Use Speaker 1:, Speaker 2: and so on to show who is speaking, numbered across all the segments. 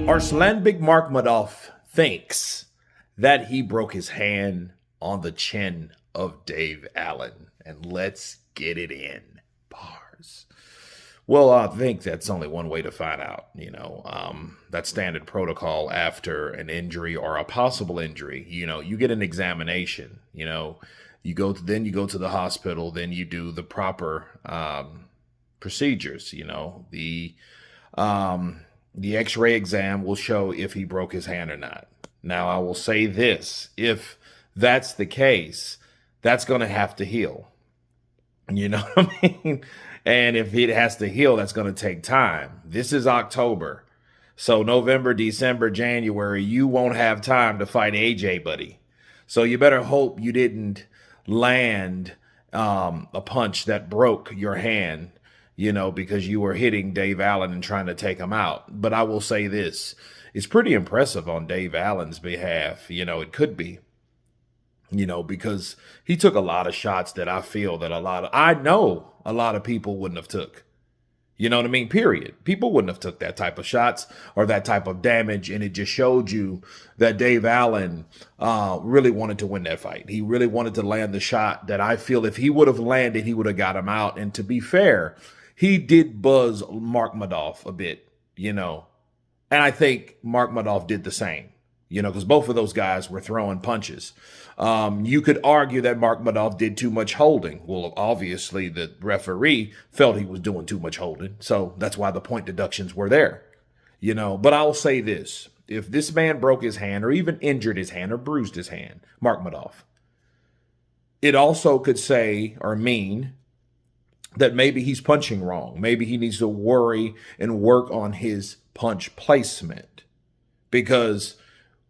Speaker 1: Arslanbek Makhmudov thinks that he broke his hand on the chin of Dave Allen. And let's get it in. Bars. Well, I think that's only one way to find out. That standard protocol after an injury or a possible injury. You get an examination. You go to the hospital, then you do the proper procedures. The X-ray exam will show if he broke his hand or not. Now, I will say this: if that's the case, that's going to have to heal. You know what I mean? And if it has to heal, that's going to take time. This is October. So November, December, January, you won't have time to fight AJ, buddy. So you better hope you didn't land a punch that broke your hand, because you were hitting Dave Allen and trying to take him out. But I will say this: it's pretty impressive on Dave Allen's behalf. It could be. Because he took a lot of shots that I feel that I know a lot of people wouldn't have took. You know what I mean? Period. People wouldn't have took that type of shots or that type of damage. And it just showed you that Dave Allen really wanted to win that fight. He really wanted to land the shot that I feel if he would have landed, he would have got him out. And to be fair, he did buzz Makhmudov a bit, And I think Makhmudov did the same. Because both of those guys were throwing punches. You could argue that Makhmudov did too much holding. Well, obviously, the referee felt he was doing too much holding. So that's why the point deductions were there. But I'll say this: if this man broke his hand or even injured his hand or bruised his hand, Makhmudov, it also could say or mean that maybe he's punching wrong. Maybe he needs to worry and work on his punch placement. Because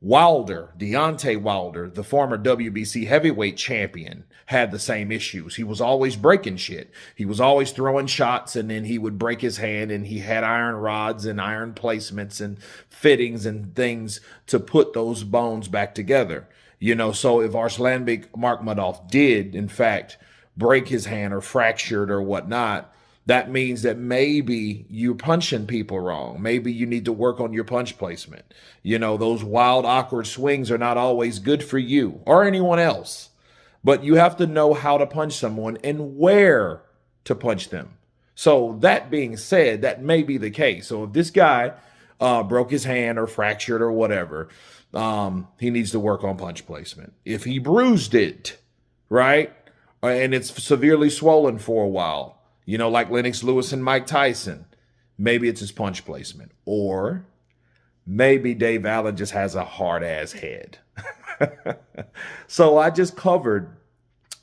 Speaker 1: Deontay Wilder, the former WBC heavyweight champion, had the same issues. He was always breaking shit. He was always throwing shots, and then he would break his hand, and he had iron rods and iron placements and fittings and things to put those bones back together. So if Arslanbek Makhmudov did, in fact, break his hand or fractured or whatnot, that means that maybe you're punching people wrong. Maybe you need to work on your punch placement. Those wild, awkward swings are not always good for you or anyone else. But you have to know how to punch someone and where to punch them. So that being said, that may be the case. So if this guy broke his hand or fractured or whatever, he needs to work on punch placement. If he bruised it, right, and it's severely swollen for a while, like Lennox Lewis and Mike Tyson, maybe it's his punch placement. Or maybe Dave Allen just has a hard-ass head. So I just covered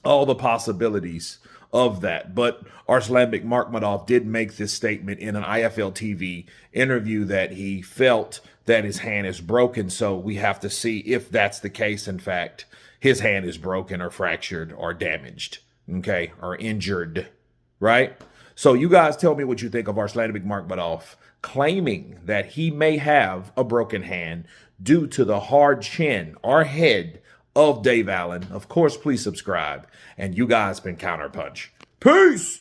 Speaker 1: all the possibilities of that. But Arslanbek Makhmudov did make this statement in an IFL TV interview that he felt that his hand is broken. So we have to see if that's the case. In fact, his hand is broken or fractured or damaged, okay, or injured. Right? So you guys tell me what you think of Arslanbek Makhmudov claiming that he may have a broken hand due to the hard chin or head of Dave Allen. Of course, please subscribe. And you guys been Counterpunch. Peace!